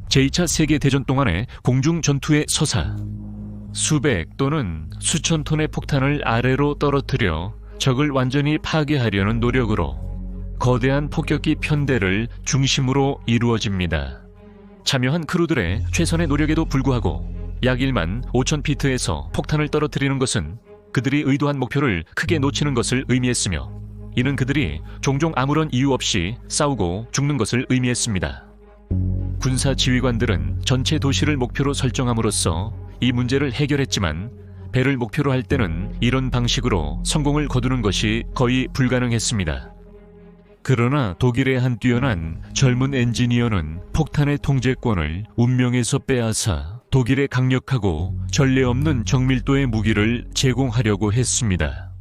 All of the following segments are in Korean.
제2차 세계대전 동안의 공중전투의 서사. 수백 또는 수천 톤의 폭탄을 아래로 떨어뜨려 적을 완전히 파괴하려는 노력으로 거대한 폭격기 편대를 중심으로 이루어집니다. 참여한 크루들의 최선의 노력에도 불구하고 약 1만 5천 피트에서 폭탄을 떨어뜨리는 것은 그들이 의도한 목표를 크게 놓치는 것을 의미했으며, 이는 그들이 종종 아무런 이유 없이 싸우고 죽는 것을 의미했습니다. 군사 지휘관들은 전체 도시를 목표로 설정함으로써 이 문제를 해결했지만, 배를 목표로 할 때는 이런 방식으로 성공을 거두는 것이 거의 불가능했습니다. 그러나 독일의 한 뛰어난 젊은 엔지니어는 폭탄의 통제권을 운명에서 빼앗아 독일에 강력하고 전례 없는 정밀도의 무기를 제공하려고 했습니다.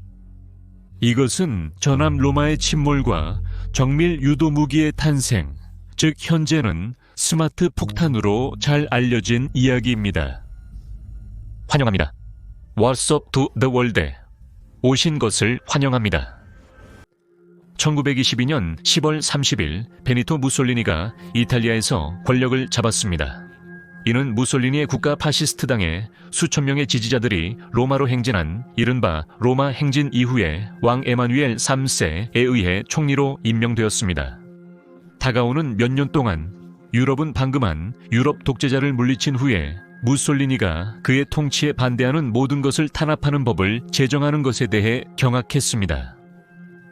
이것은 전함 로마의 침몰과 정밀 유도 무기의 탄생, 즉 현재는 스마트 폭탄으로 잘 알려진 이야기입니다. 환영합니다. What's up to the world에 오신 것을 환영합니다. 1922년 10월 30일 베니토 무솔리니가 이탈리아에서 권력을 잡았습니다. 이는 무솔리니의 국가 파시스트당의 수천 명의 지지자들이 로마로 행진한 이른바 로마 행진 이후에 왕 에마누엘 3세에 의해 총리로 임명되었습니다. 다가오는 몇 년 동안 유럽은 방금한 유럽 독재자를 물리친 후에 무솔리니가 그의 통치에 반대하는 모든 것을 탄압하는 법을 제정하는 것에 대해 경악했습니다.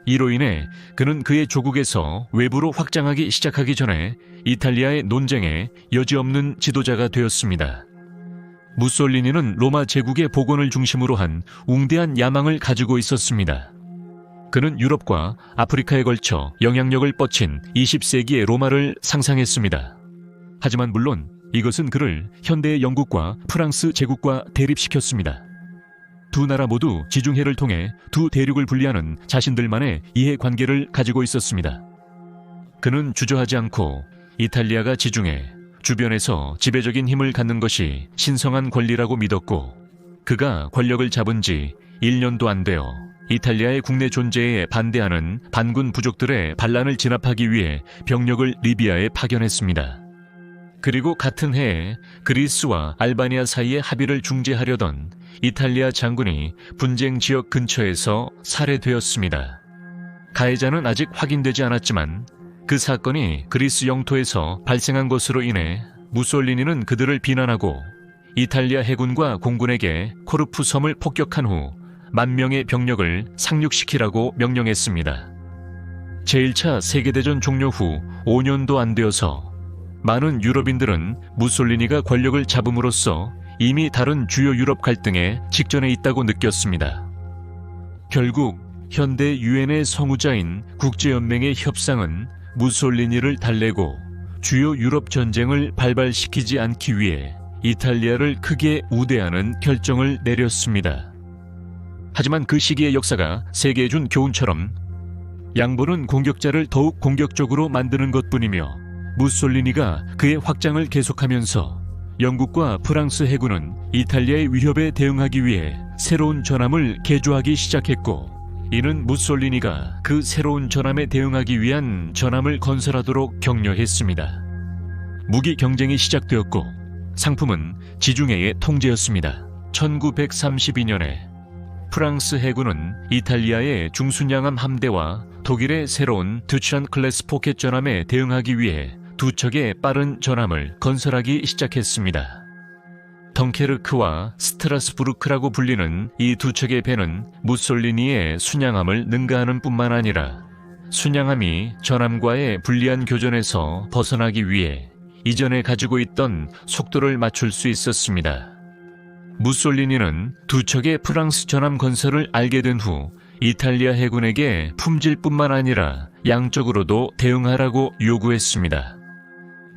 이로 인해 그는 그의 조국에서 외부로 확장하기 시작하기 전에 이탈리아의 논쟁에 여지없는 지도자가 되었습니다. 무솔리니는 로마 제국의 복원을 중심으로 한 웅대한 야망을 가지고 있었습니다. 그는 유럽과 아프리카에 걸쳐 영향력을 뻗친 20세기의 로마를 상상했습니다. 하지만 물론 이것은 그를 현대의 영국과 프랑스 제국과 대립시켰습니다. 두 나라 모두 지중해를 통해 두 대륙을 분리하는 자신들만의 이해관계를 가지고 있었습니다. 그는 주저하지 않고 이탈리아가 지중해 주변에서 지배적인 힘을 갖는 것이 신성한 권리라고 믿었고, 그가 권력을 잡은 지 1년도 안 되어 이탈리아의 국내 존재에 반대하는 반군 부족들의 반란을 진압하기 위해 병력을 리비아에 파견했습니다. 그리고 같은 해에 그리스와 알바니아 사이의 합의를 중재하려던 이탈리아 장군이 분쟁 지역 근처에서 살해되었습니다. 가해자는 아직 확인되지 않았지만 그 사건이 그리스 영토에서 발생한 것으로 인해 무솔리니는 그들을 비난하고 이탈리아 해군과 공군에게 코르푸 섬을 폭격한 후 10,000명의 병력을 상륙시키라고 명령했습니다. 제1차 세계대전 종료 후 5년도 안 되어서 많은 유럽인들은 무솔리니가 권력을 잡음으로써 이미 다른 주요 유럽 갈등에 직전에 있다고 느꼈습니다. 결국 현대 유엔의 성우자인 국제연맹의 협상은 무솔리니를 달래고 주요 유럽 전쟁을 발발시키지 않기 위해 이탈리아를 크게 우대하는 결정을 내렸습니다. 하지만 그 시기의 역사가 세계에 준 교훈처럼 양보는 공격자를 더욱 공격적으로 만드는 것뿐이며, 무솔리니가 그의 확장을 계속하면서 영국과 프랑스 해군은 이탈리아의 위협에 대응하기 위해 새로운 전함을 개조하기 시작했고, 이는 무솔리니가 그 새로운 전함에 대응하기 위한 전함을 건설하도록 격려했습니다. 무기 경쟁이 시작되었고 상품은 지중해의 통제였습니다. 1932년에 프랑스 해군은 이탈리아의 중순양함 함대와 독일의 새로운 드추란 클래스 포켓 전함에 대응하기 위해 두 척의 빠른 전함을 건설하기 시작했습니다. 덩케르크와 스트라스부르크라고 불리는 이 두 척의 배는 무솔리니의 순양함을 능가하는 뿐만 아니라 순양함이 전함과의 불리한 교전에서 벗어나기 위해 이전에 가지고 있던 속도를 맞출 수 있었습니다. 무솔리니는 두 척의 프랑스 전함 건설을 알게 된 후 이탈리아 해군에게 품질뿐만 아니라 양적으로도 대응하라고 요구했습니다.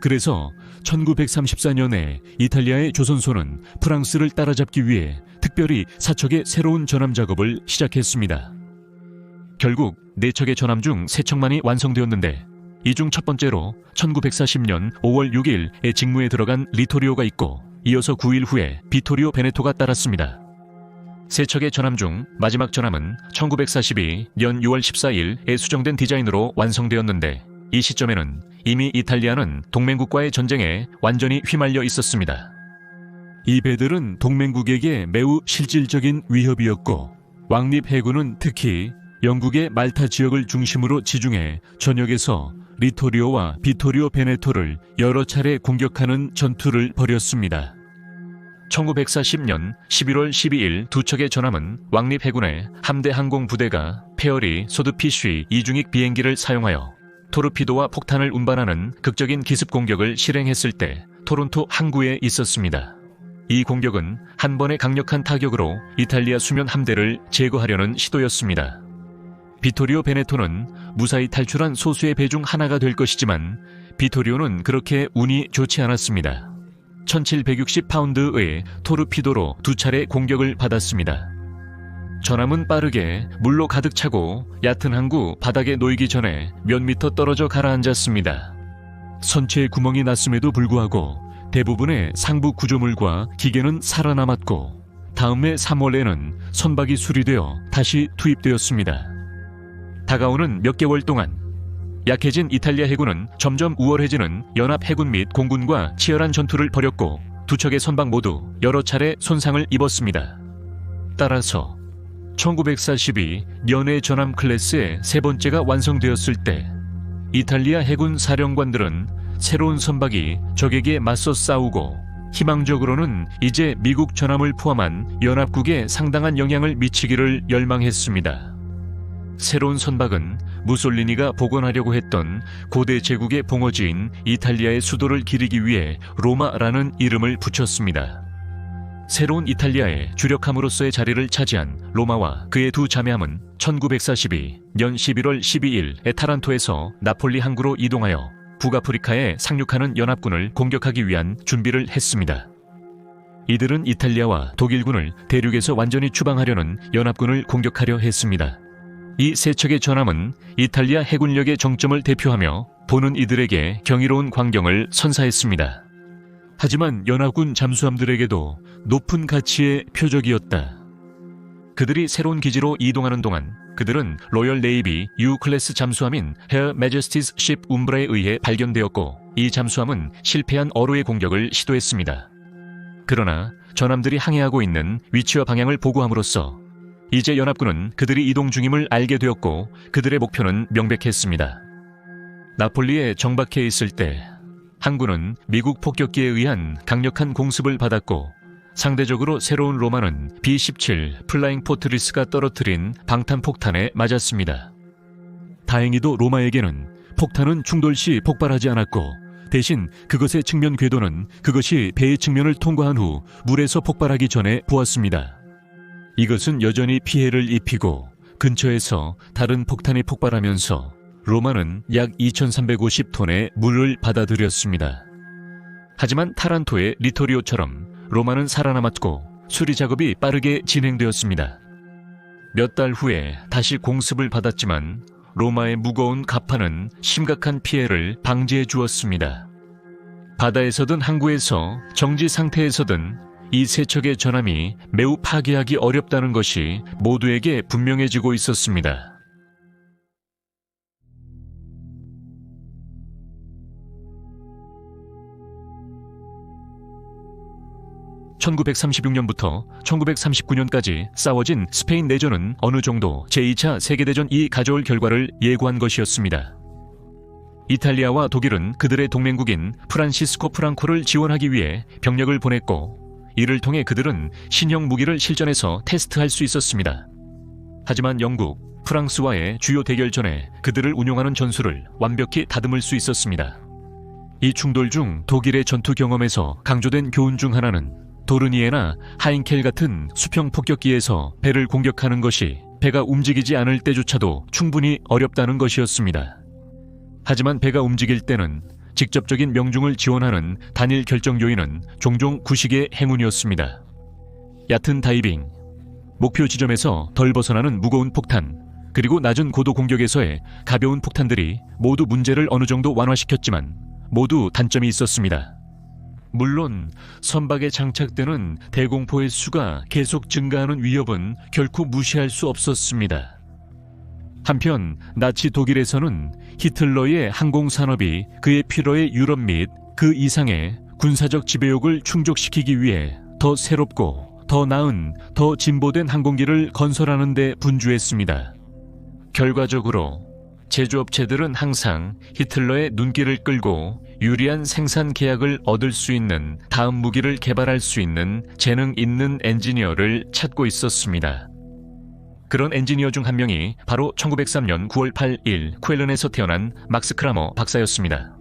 그래서 1934년에 이탈리아의 조선소는 프랑스를 따라잡기 위해 특별히 4척의 새로운 전함 작업을 시작했습니다. 결국 4척의 전함 중 3척만이 완성되었는데, 이 중 첫 번째로 1940년 5월 6일에 직무에 들어간 리토리오가 있고, 이어서 9일 후에 비토리오 베네토가 따랐습니다. 3척의 전함 중 마지막 전함은 1942년 6월 14일에 수정된 디자인으로 완성되었는데, 이 시점에는 이미 이탈리아는 동맹국과의 전쟁에 완전히 휘말려 있었습니다. 이 배들은 동맹국에게 매우 실질적인 위협이었고 왕립 해군은 특히 영국의 말타 지역을 중심으로 지중해 전역에서 리토리오와 비토리오 베네토를 여러 차례 공격하는 전투를 벌였습니다. 1940년 11월 12일 두 척의 전함은 왕립 해군의 함대 항공 부대가 페어리 소드피쉬 이중익 비행기를 사용하여 토르피도와 폭탄을 운반하는 극적인 기습 공격을 실행했을 때 토론토 항구에 있었습니다. 이 공격은 한 번의 강력한 타격으로 이탈리아 수면 함대를 제거하려는 시도였습니다. 비토리오 베네토는 무사히 탈출한 소수의 배 중 하나가 될 것이지만 비토리오는 그렇게 운이 좋지 않았습니다. 1760파운드의 토르피도로 두 차례 공격을 받았습니다. 전함은 빠르게 물로 가득 차고 얕은 항구 바닥에 놓이기 전에 몇 미터 떨어져 가라앉았습니다. 선체에 구멍이 났음에도 불구하고 대부분의 상부 구조물과 기계는 살아남았고 다음해 3월에는 선박이 수리되어 다시 투입되었습니다. 다가오는 몇 개월 동안 약해진 이탈리아 해군은 점점 우월해지는 연합 해군 및 공군과 치열한 전투를 벌였고 두 척의 선박 모두 여러 차례 손상을 입었습니다. 따라서 1942 연해 전함 클래스의 세 번째가 완성되었을 때 이탈리아 해군 사령관들은 새로운 선박이 적에게 맞서 싸우고 희망적으로는 이제 미국 전함을 포함한 연합국에 상당한 영향을 미치기를 열망했습니다. 새로운 선박은 무솔리니가 복원하려고 했던 고대 제국의 봉어지인 이탈리아의 수도를 기리기 위해 로마라는 이름을 붙였습니다. 새로운 이탈리아의 주력함으로서의 자리를 차지한 로마와 그의 두 자매함은 1942년 11월 12일에 타란토에서 나폴리 항구로 이동하여 북아프리카에 상륙하는 연합군을 공격하기 위한 준비를 했습니다. 이들은 이탈리아와 독일군을 대륙에서 완전히 추방하려는 연합군을 공격하려 했습니다. 이 세 척의 전함은 이탈리아 해군력의 정점을 대표하며 보는 이들에게 경이로운 광경을 선사했습니다. 하지만 연합군 잠수함들에게도 높은 가치의 표적이었다. 그들이 새로운 기지로 이동하는 동안 그들은 로열 네이비 U 클래스 잠수함인 Her Majesty's Ship Umbre에 의해 발견되었고 이 잠수함은 실패한 어로의 공격을 시도했습니다. 그러나 전함들이 항해하고 있는 위치와 방향을 보고함으로써 이제 연합군은 그들이 이동 중임을 알게 되었고 그들의 목표는 명백했습니다. 나폴리에 정박해 있을 때 항구는 미국 폭격기에 의한 강력한 공습을 받았고 상대적으로 새로운 로마는 B-17 플라잉 포트리스가 떨어뜨린 방탄폭탄에 맞았습니다. 다행히도 로마에게는 폭탄은 충돌 시 폭발하지 않았고 대신 그것의 측면 궤도는 그것이 배의 측면을 통과한 후 물에서 폭발하기 전에 보았습니다. 이것은 여전히 피해를 입히고 근처에서 다른 폭탄이 폭발하면서 로마는 약 2350톤의 물을 받아들였습니다. 하지만 타란토의 리토리오처럼 로마는 살아남았고 수리 작업이 빠르게 진행되었습니다. 몇 달 후에 다시 공습을 받았지만 로마의 무거운 갑판은 심각한 피해를 방지해 주었습니다. 바다에서든 항구에서 정지 상태에서든 이 세 척의 전함이 매우 파괴하기 어렵다는 것이 모두에게 분명해지고 있었습니다. (1936년부터) (1939년까지) 싸워진 스페인 내전은 어느 정도 제2차 세계대전이 가져올 결과를 예고한 것이었습니다. 이탈리아와 독일은 그들의 동맹국인 프란시스코 프랑코를 지원하기 위해 병력을 보냈고 이를 통해 그들은 신형 무기를 실전에서 테스트할 수 있었습니다. 하지만 영국, 프랑스와의 주요 대결 전에 그들을 운용하는 전술을 완벽히 다듬을 수 있었습니다. 이 충돌 중 독일의 전투 경험에서 강조된 교훈 중 하나는 도르니에나 하인켈 같은 수평 폭격기에서 배를 공격하는 것이 배가 움직이지 않을 때조차도 충분히 어렵다는 것이었습니다. 하지만 배가 움직일 때는 직접적인 명중을 지원하는 단일 결정 요인은 종종 구식의 행운이었습니다. 얕은 다이빙, 목표 지점에서 덜 벗어나는 무거운 폭탄, 그리고 낮은 고도 공격에서의 가벼운 폭탄들이 모두 문제를 어느 정도 완화시켰지만 모두 단점이 있었습니다. 물론 선박에 장착되는 대공포의 수가 계속 증가하는 위협은 결코 무시할 수 없었습니다. 한편 나치 독일에서는 히틀러의 항공산업이 그의 필요의 유럽 및 그 이상의 군사적 지배욕을 충족시키기 위해 더 새롭고 더 나은, 더 진보된 항공기를 건설하는 데 분주했습니다. 결과적으로 제조업체들은 항상 히틀러의 눈길을 끌고 유리한 생산 계약을 얻을 수 있는 다음 무기를 개발할 수 있는 재능 있는 엔지니어를 찾고 있었습니다. 그런 엔지니어 중 한 명이 바로 1903년 9월 8일 쾰른에서 태어난 막스 크라머 박사였습니다.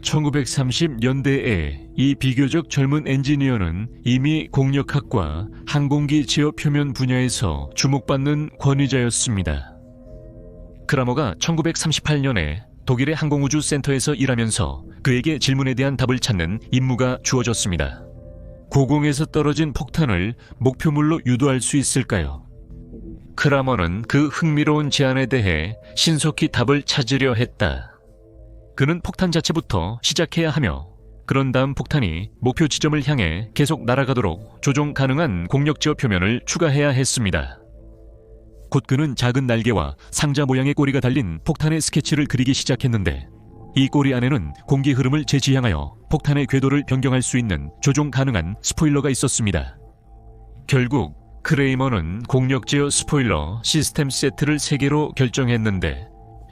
1930년대에 이 비교적 젊은 엔지니어는 이미 공력학과 항공기 제어 표면 분야에서 주목받는 권위자였습니다. 크라머가 1938년에 독일의 항공우주센터에서 일하면서 그에게 질문에 대한 답을 찾는 임무가 주어졌습니다. 고공에서 떨어진 폭탄을 목표물로 유도할 수 있을까요? 크라머는 그 흥미로운 제안에 대해 신속히 답을 찾으려 했다. 그는 폭탄 자체부터 시작해야 하며 그런 다음 폭탄이 목표 지점을 향해 계속 날아가도록 조종 가능한 공력 제어 표면을 추가해야 했습니다. 곧 그는 작은 날개와 상자 모양의 꼬리가 달린 폭탄의 스케치를 그리기 시작했는데 이 꼬리 안에는 공기 흐름을 재지향하여 폭탄의 궤도를 변경할 수 있는 조종 가능한 스포일러가 있었습니다. 결국 크레이머는 공력 제어 스포일러 시스템 세트를 3개로 결정했는데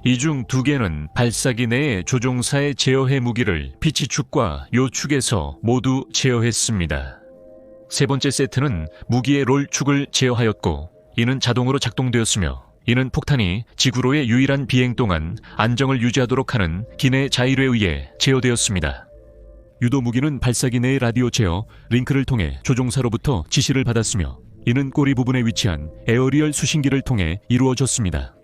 이 중 2개는 발사기 내의 조종사의 제어해 무기를 피치축과 요축에서 모두 제어했습니다. 3번째 세트는 무기의 롤축을 제어하였고 이는 자동으로 작동되었으며 이는 폭탄이 지구로의 유일한 비행 동안 안정을 유지하도록 하는 기내 자율에 의해 제어되었습니다. 유도 무기는 발사기 내의 라디오 제어 링크를 통해 조종사로부터 지시를 받았으며 이는 꼬리 부분에 위치한 에어리얼 수신기를 통해 이루어졌습니다.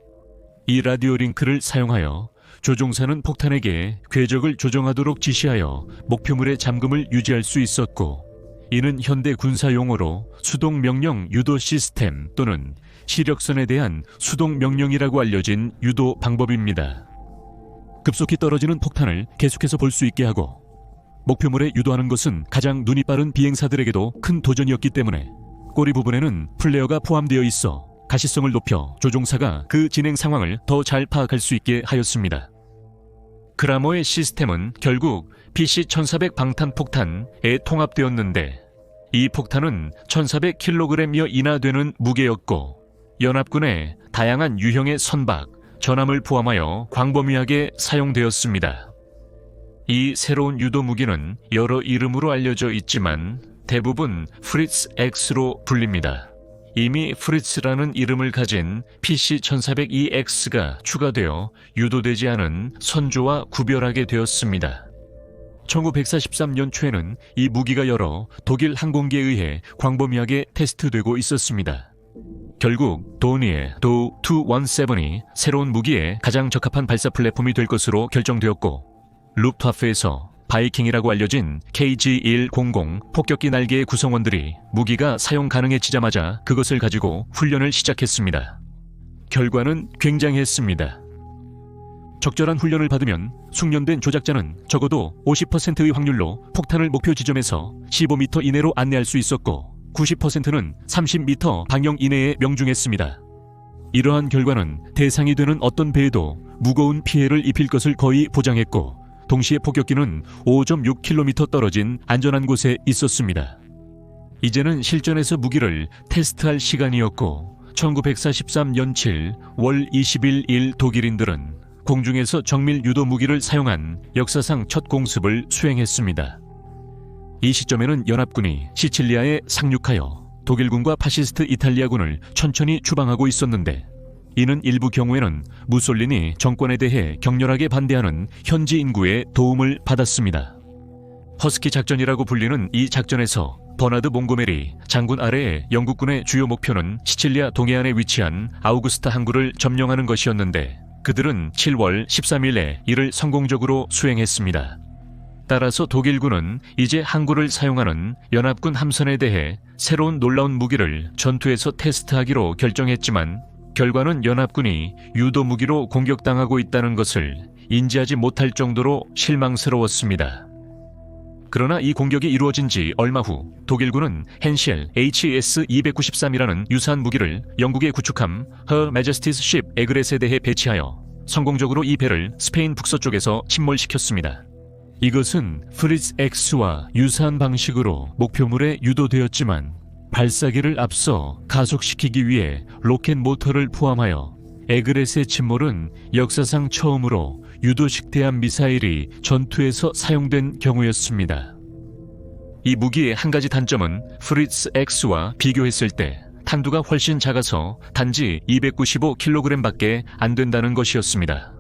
이 라디오 링크를 사용하여 조종사는 폭탄에게 궤적을 조정하도록 지시하여 목표물의 잠금을 유지할 수 있었고 이는 현대 군사 용어로 수동 명령 유도 시스템 또는 시력선에 대한 수동 명령이라고 알려진 유도 방법입니다. 급속히 떨어지는 폭탄을 계속해서 볼 수 있게 하고 목표물에 유도하는 것은 가장 눈이 빠른 비행사들에게도 큰 도전이었기 때문에 꼬리 부분에는 플레어가 포함되어 있어 가시성을 높여 조종사가 그 진행 상황을 더 잘 파악할 수 있게 하였습니다. 크라머의 시스템은 결국 PC-1400 방탄폭탄에 통합되었는데 이 폭탄은 1400kg여 이나 되는 무게였고 연합군의 다양한 유형의 선박, 전함을 포함하여 광범위하게 사용되었습니다. 이 새로운 유도 무기는 여러 이름으로 알려져 있지만 대부분 프리츠 X로 불립니다. 이미 프리츠라는 이름을 가진 PC-1400EX가 추가되어 유도되지 않은 선조와 구별하게 되었습니다. 1943년 초에는 이 무기가 여러 독일 항공기에 의해 광범위하게 테스트되고 있었습니다. 결국 도니의 도-217이 새로운 무기에 가장 적합한 발사 플랫폼이 될 것으로 결정되었고 루프트와프에서 바이킹이라고 알려진 KG-100 폭격기 날개의 구성원들이 무기가 사용 가능해지자마자 그것을 가지고 훈련을 시작했습니다. 결과는 굉장했습니다. 적절한 훈련을 받으면 숙련된 조작자는 적어도 50%의 확률로 폭탄을 목표 지점에서 15m 이내로 안내할 수 있었고 90%는 30m 방향 이내에 명중했습니다. 이러한 결과는 대상이 되는 어떤 배에도 무거운 피해를 입힐 것을 거의 보장했고 동시에 폭격기는 5.6km 떨어진 안전한 곳에 있었습니다. 이제는 실전에서 무기를 테스트할 시간이었고 1943년 7월 20일 독일인들은 공중에서 정밀 유도 무기를 사용한 역사상 첫 공습을 수행했습니다. 이 시점에는 연합군이 시칠리아에 상륙하여 독일군과 파시스트 이탈리아군을 천천히 추방하고 있었는데 이는 일부 경우에는 무솔리니 정권에 대해 격렬하게 반대하는 현지 인구의 도움을 받았습니다. 허스키 작전이라고 불리는 이 작전에서 버나드 몽고메리 장군 아래의 영국군의 주요 목표는 시칠리아 동해안에 위치한 아우구스타 항구를 점령하는 것이었는데 그들은 7월 13일에 이를 성공적으로 수행했습니다. 따라서 독일군은 이제 항구를 사용하는 연합군 함선에 대해 새로운 놀라운 무기를 전투에서 테스트하기로 결정했지만 결과는 연합군이 유도 무기로 공격당하고 있다는 것을 인지하지 못할 정도로 실망스러웠습니다. 그러나 이 공격이 이루어진 지 얼마 후 독일군은 헨시엘 HS-293이라는 유사한 무기를 영국의 구축함 Her Majesty's Ship 에그렛에 대해 배치하여 성공적으로 이 배를 스페인 북서쪽에서 침몰시켰습니다. 이것은 프리츠 X와 유사한 방식으로 목표물에 유도되었지만 발사기를 앞서 가속시키기 위해 로켓 모터를 포함하여 에그렛의 침몰은 역사상 처음으로 유도식 대함 미사일이 전투에서 사용된 경우였습니다. 이 무기의 한 가지 단점은 프리츠 X와 비교했을 때 탄두가 훨씬 작아서 단지 295kg밖에 안 된다는 것이었습니다.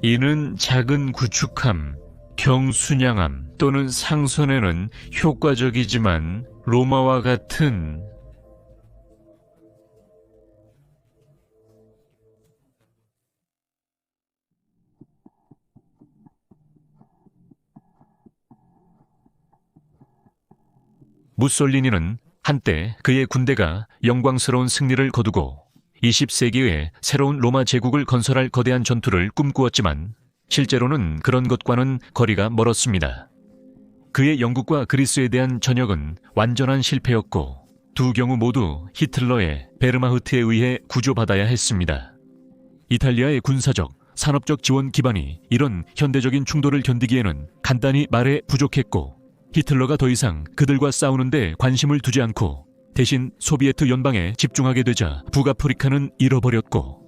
이는 작은 구축함, 경순양함 또는 상선에는 효과적이지만 로마와 같은 무솔리니는 한때 그의 군대가 영광스러운 승리를 거두고 20세기의 새로운 로마 제국을 건설할 거대한 전투를 꿈꾸었지만 실제로는 그런 것과는 거리가 멀었습니다. 그의 영국과 그리스에 대한 전역은 완전한 실패였고 두 경우 모두 히틀러의 베르마흐트에 의해 구조받아야 했습니다. 이탈리아의 군사적, 산업적 지원 기반이 이런 현대적인 충돌을 견디기에는 간단히 말해 부족했고 히틀러가 더 이상 그들과 싸우는데 관심을 두지 않고 대신 소비에트 연방에 집중하게 되자 북아프리카는 잃어버렸고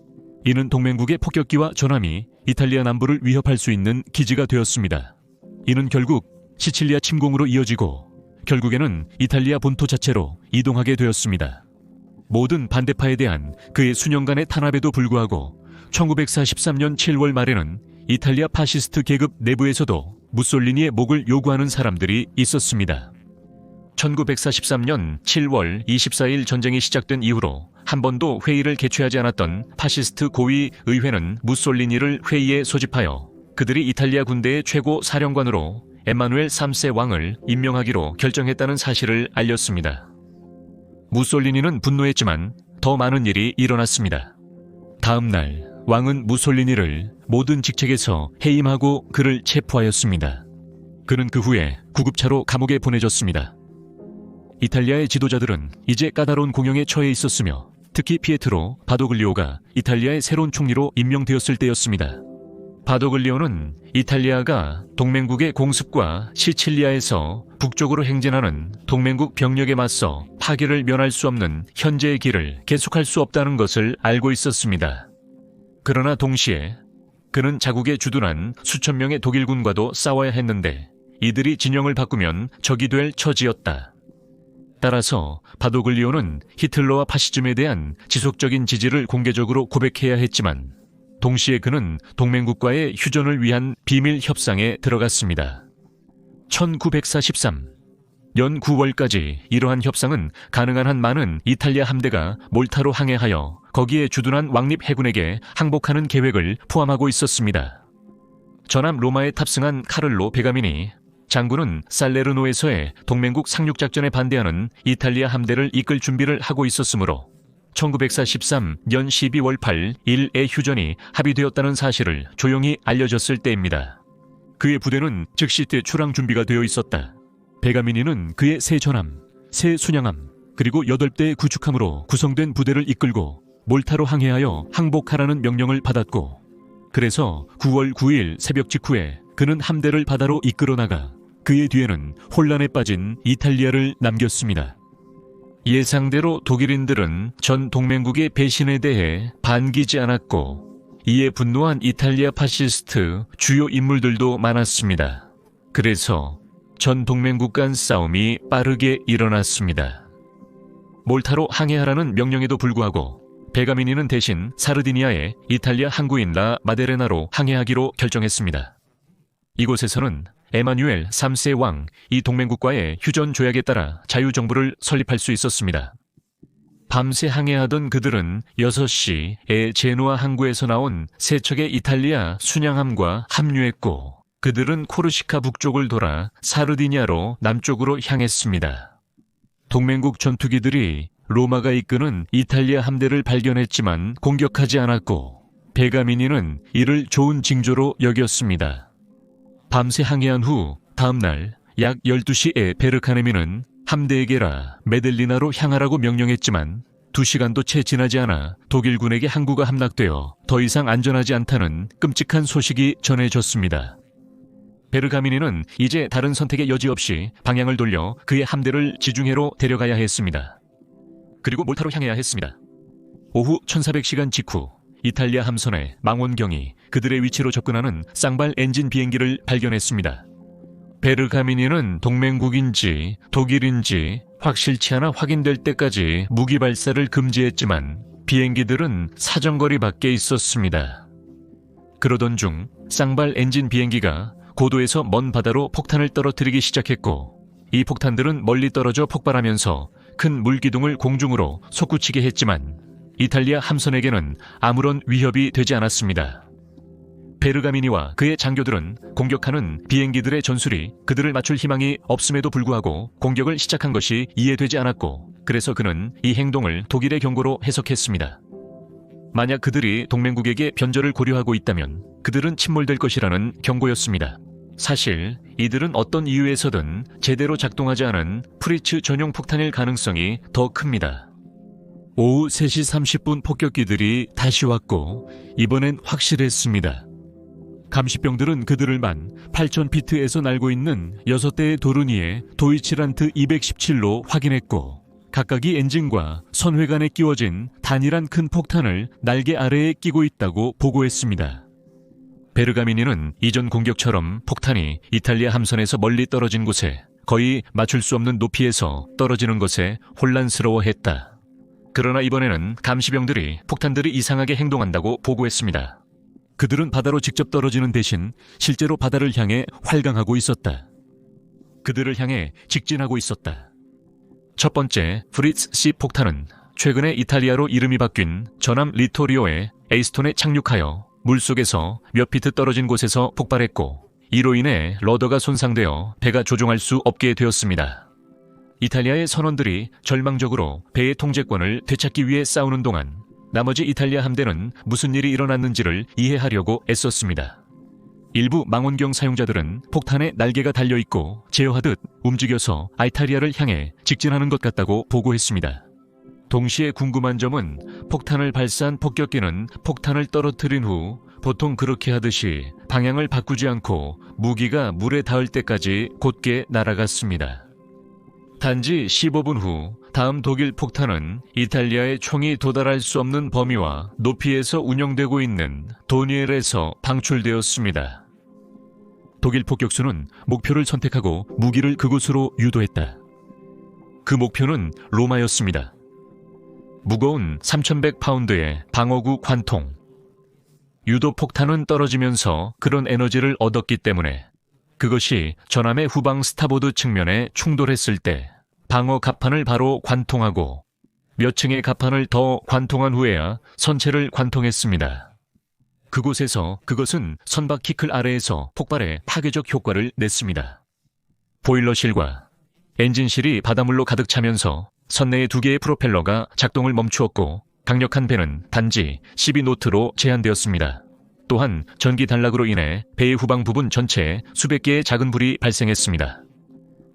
이는 동맹국의 폭격기와 전함이 이탈리아 남부를 위협할 수 있는 기지가 되었습니다. 이는 결국 시칠리아 침공으로 이어지고 결국에는 이탈리아 본토 자체로 이동하게 되었습니다. 모든 반대파에 대한 그의 수년간의 탄압에도 불구하고 1943년 7월 말에는 이탈리아 파시스트 계급 내부에서도 무솔리니의 목을 요구하는 사람들이 있었습니다. 1943년 7월 24일 전쟁이 시작된 이후로 한 번도 회의를 개최하지 않았던 파시스트 고위 의회는 무솔리니를 회의에 소집하여 그들이 이탈리아 군대의 최고 사령관으로 에마누엘 3세 왕을 임명하기로 결정했다는 사실을 알렸습니다. 무솔리니는 분노했지만 더 많은 일이 일어났습니다. 다음 날 왕은 무솔리니를 모든 직책에서 해임하고 그를 체포하였습니다. 그는 그 후에 구급차로 감옥에 보내졌습니다. 이탈리아의 지도자들은 이제 까다로운 공영에 처해 있었으며 특히 피에트로 바도글리오가 이탈리아의 새로운 총리로 임명되었을 때였습니다. 바도글리오는 이탈리아가 동맹국의 공습과 시칠리아에서 북쪽으로 행진하는 동맹국 병력에 맞서 파괴를 면할 수 없는 현재의 길을 계속할 수 없다는 것을 알고 있었습니다. 그러나 동시에 그는 자국에 주둔한 수천 명의 독일군과도 싸워야 했는데 이들이 진영을 바꾸면 적이 될 처지였다. 따라서 바도글리오는 히틀러와 파시즘에 대한 지속적인 지지를 공개적으로 고백해야 했지만 동시에 그는 동맹국과의 휴전을 위한 비밀 협상에 들어갔습니다. 1943년 9월까지 이러한 협상은 가능한 한 많은 이탈리아 함대가 몰타로 항해하여 거기에 주둔한 왕립 해군에게 항복하는 계획을 포함하고 있었습니다. 전함 로마에 탑승한 카를로 베가미니 장군은 살레르노에서의 동맹국 상륙작전에 반대하는 이탈리아 함대를 이끌 준비를 하고 있었으므로 1943년 12월 8일의 휴전이 합의되었다는 사실을 조용히 알려졌을 때입니다. 그의 부대는 즉시 출항 준비가 되어 있었다. 베가미니는 그의 새 전함, 새 순양함, 그리고 8대의 구축함으로 구성된 부대를 이끌고 몰타로 항해하여 항복하라는 명령을 받았고 그래서 9월 9일 새벽 직후에 그는 함대를 바다로 이끌어 나가 그의 뒤에는 혼란에 빠진 이탈리아를 남겼습니다. 예상대로 독일인들은 전 동맹국의 배신에 대해 반기지 않았고 이에 분노한 이탈리아 파시스트 주요 인물들도 많았습니다. 그래서 전 동맹국 간 싸움이 빠르게 일어났습니다. 몰타로 항해하라는 명령에도 불구하고 베가미니는 대신 사르디니아의 이탈리아 항구인 라 마데레나로 항해하기로 결정했습니다. 이곳에서는 에마뉴엘 3세 왕 이 동맹국과의 휴전 조약에 따라 자유정부를 설립할 수 있었습니다. 밤새 항해하던 그들은 6시에 제노아 항구에서 나온 세 척의 이탈리아 순양함과 합류했고 그들은 코르시카 북쪽을 돌아 사르디니아로 남쪽으로 향했습니다. 동맹국 전투기들이 로마가 이끄는 이탈리아 함대를 발견했지만 공격하지 않았고 베가미니는 이를 좋은 징조로 여겼습니다. 밤새 항해한 후 다음 날 약 12시에 베르카네미는 함대에게라 메델리나로 향하라고 명령했지만 2시간도 채 지나지 않아 독일군에게 항구가 함락되어 더 이상 안전하지 않다는 끔찍한 소식이 전해졌습니다. 베르가미니는 이제 다른 선택의 여지 없이 방향을 돌려 그의 함대를 지중해로 데려가야 했습니다. 그리고 몰타로 향해야 했습니다. 오후 1400시간 직후 이탈리아 함선의 망원경이 그들의 위치로 접근하는 쌍발 엔진 비행기를 발견했습니다. 베르가미니는 동맹국인지 독일인지 확실치 않아 확인될 때까지 무기 발사를 금지했지만 비행기들은 사정거리 밖에 있었습니다. 그러던 중 쌍발 엔진 비행기가 고도에서 먼 바다로 폭탄을 떨어뜨리기 시작했고 이 폭탄들은 멀리 떨어져 폭발하면서 큰 물기둥을 공중으로 솟구치게 했지만 이탈리아 함선에게는 아무런 위협이 되지 않았습니다. 베르가미니와 그의 장교들은 공격하는 비행기들의 전술이 그들을 맞출 희망이 없음에도 불구하고 공격을 시작한 것이 이해되지 않았고 그래서 그는 이 행동을 독일의 경고로 해석했습니다. 만약 그들이 동맹국에게 변절을 고려하고 있다면 그들은 침몰될 것이라는 경고였습니다. 사실 이들은 어떤 이유에서든 제대로 작동하지 않은 프리츠 전용 폭탄일 가능성이 더 큽니다. 오후 3시 30분 폭격기들이 다시 왔고 이번엔 확실했습니다. 감시병들은 그들을 18,000피트에서 날고 있는 6대의 도르니에 도이치란트 217로 확인했고 각각이 엔진과 선회관에 끼워진 단일한 큰 폭탄을 날개 아래에 끼고 있다고 보고했습니다. 베르가미니는 이전 공격처럼 폭탄이 이탈리아 함선에서 멀리 떨어진 곳에 거의 맞출 수 없는 높이에서 떨어지는 것에 혼란스러워했다. 그러나 이번에는 감시병들이 폭탄들이 이상하게 행동한다고 보고했습니다. 그들은 바다로 직접 떨어지는 대신 실제로 바다를 향해 활강하고 있었다. 그들을 향해 직진하고 있었다. 첫 번째 프리츠 C 폭탄은 최근에 이탈리아로 이름이 바뀐 전함 리토리오의 에이스톤에 착륙하여 물속에서 몇 피트 떨어진 곳에서 폭발했고 이로 인해 러더가 손상되어 배가 조종할 수 없게 되었습니다. 이탈리아의 선원들이 절망적으로 배의 통제권을 되찾기 위해 싸우는 동안 나머지 이탈리아 함대는 무슨 일이 일어났는지를 이해하려고 애썼습니다. 일부 망원경 사용자들은 폭탄에 날개가 달려있고 제어하듯 움직여서 이탈리아를 향해 직진하는 것 같다고 보고했습니다. 동시에 궁금한 점은 폭탄을 발사한 폭격기는 폭탄을 떨어뜨린 후 보통 그렇게 하듯이 방향을 바꾸지 않고 무기가 물에 닿을 때까지 곧게 날아갔습니다. 단지 15분 후 다음 독일 폭탄은 이탈리아의 총이 도달할 수 없는 범위와 높이에서 운영되고 있는 도니엘에서 방출되었습니다. 독일 폭격수는 목표를 선택하고 무기를 그곳으로 유도했다. 그 목표는 로마였습니다. 무거운 3,100파운드의 방어구 관통. 유도 폭탄은 떨어지면서 그런 에너지를 얻었기 때문에 그것이 전함의 후방 스타보드 측면에 충돌했을 때 방어 갑판을 바로 관통하고 몇 층의 갑판을 더 관통한 후에야 선체를 관통했습니다. 그곳에서 그것은 선박 키클 아래에서 폭발에 파괴적 효과를 냈습니다. 보일러실과 엔진실이 바닷물로 가득 차면서 선내의 2개의 프로펠러가 작동을 멈추었고 강력한 배는 단지 12노트로 제한되었습니다. 또한 전기 단락으로 인해 배의 후방 부분 전체에 수백 개의 작은 불이 발생했습니다.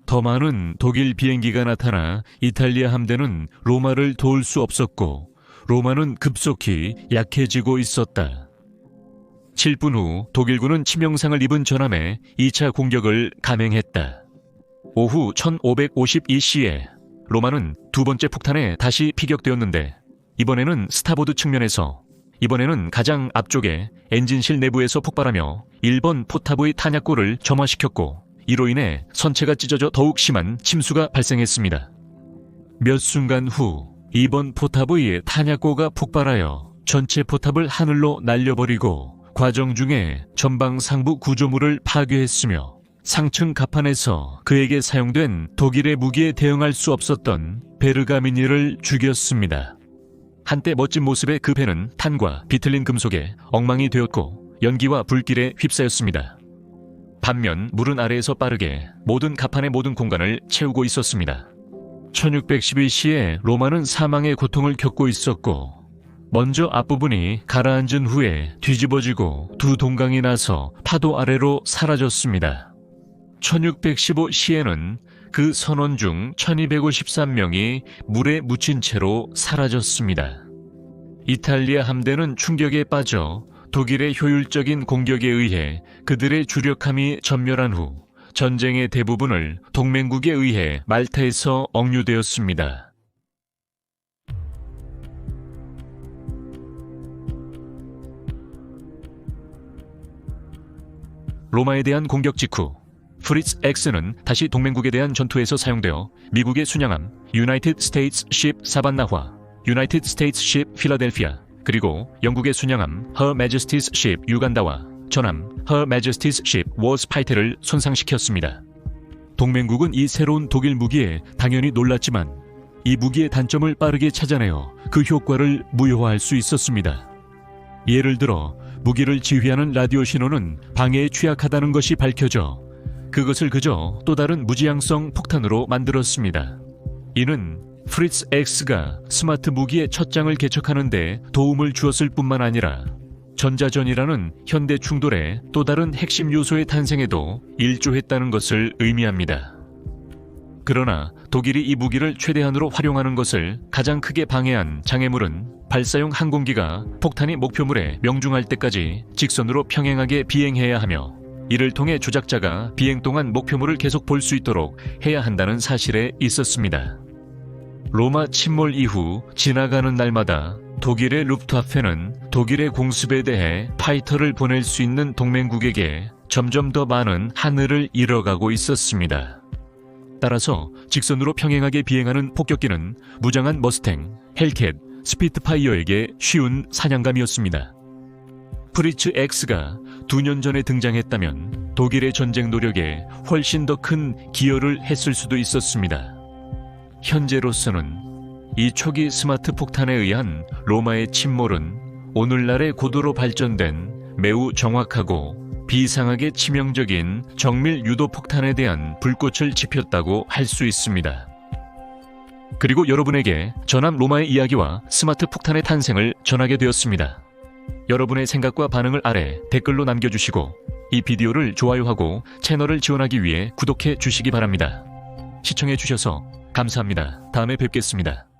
더 많은 독일 비행기가 나타나 이탈리아 함대는 로마를 도울 수 없었고 로마는 급속히 약해지고 있었다. 7분 후 독일군은 치명상을 입은 전함에 2차 공격을 감행했다. 오후 1552시에 로마는 두 번째 폭탄에 다시 피격되었는데 이번에는 스타보드 측면에서 이번에는 가장 앞쪽에 엔진실 내부에서 폭발하며 1번 포탑의 탄약고를 점화시켰고 이로 인해 선체가 찢어져 더욱 심한 침수가 발생했습니다. 몇 순간 후 2번 포탑의 탄약고가 폭발하여 전체 포탑을 하늘로 날려버리고 과정 중에 전방 상부 구조물을 파괴했으며 상층 갑판에서 그에게 사용된 독일의 무기에 대응할 수 없었던 베르가미니를 죽였습니다. 한때 멋진 모습의 그 배는 탄과 비틀린 금속에 엉망이 되었고 연기와 불길에 휩싸였습니다. 반면 물은 아래에서 빠르게 모든 갑판의 모든 공간을 채우고 있었습니다. 1612시에 로마는 사망의 고통을 겪고 있었고 먼저 앞부분이 가라앉은 후에 뒤집어지고 두 동강이 나서 파도 아래로 사라졌습니다. 1615 그 선원 중 1253명이 물에 묻힌 채로 사라졌습니다. 이탈리아 함대는 충격에 빠져 독일의 효율적인 공격에 의해 그들의 주력함이 전멸한 후 전쟁의 대부분을 동맹국에 의해 말타에서 억류되었습니다. 로마에 대한 공격 직후 프리츠 X는 다시 동맹국에 대한 전투에서 사용되어 미국의 순양함 유나이티드 스테이츠 십 사반나화, 유나이티드 스테이츠 십 필라델피아, 그리고 영국의 순양함 허 매제스티스 십 유간다와 전함 허 매제스티스 십 워스파이테를 손상시켰습니다. 동맹국은 이 새로운 독일 무기에 당연히 놀랐지만 이 무기의 단점을 빠르게 찾아내어 그 효과를 무효화할 수 있었습니다. 예를 들어 무기를 지휘하는 라디오 신호는 방해에 취약하다는 것이 밝혀져 그것을 그저 또 다른 무지향성 폭탄으로 만들었습니다. 이는 프리츠 X가 스마트 무기의 첫 장을 개척하는 데 도움을 주었을 뿐만 아니라 전자전이라는 현대 충돌의 또 다른 핵심 요소의 탄생에도 일조했다는 것을 의미합니다. 그러나 독일이 이 무기를 최대한으로 활용하는 것을 가장 크게 방해한 장애물은 발사용 항공기가 폭탄이 목표물에 명중할 때까지 직선으로 평행하게 비행해야 하며 이를 통해 조작자가 비행 동안 목표물을 계속 볼 수 있도록 해야 한다는 사실에 있었습니다. 로마 침몰 이후 지나가는 날마다 독일의 루프트와페는 독일의 공습에 대해 파이터를 보낼 수 있는 동맹국에게 점점 더 많은 하늘을 잃어가고 있었습니다. 따라서 직선으로 평행하게 비행하는 폭격기는 무장한 머스탱, 헬캣, 스피트파이어에게 쉬운 사냥감이었습니다. 프리츠 X가 2년 전에 등장했다면 독일의 전쟁 노력에 훨씬 더 큰 기여를 했을 수도 있었습니다. 현재로서는 이 초기 스마트 폭탄에 의한 로마의 침몰은 오늘날의 고도로 발전된 매우 정확하고 비상하게 치명적인 정밀 유도 폭탄에 대한 불꽃을 지폈다고 할 수 있습니다. 그리고 여러분에게 전함 로마의 이야기와 스마트 폭탄의 탄생을 전하게 되었습니다. 여러분의 생각과 반응을 아래 댓글로 남겨주시고 이 비디오를 좋아요하고 채널을 지원하기 위해 구독해 주시기 바랍니다. 시청해 주셔서 감사합니다. 다음에 뵙겠습니다.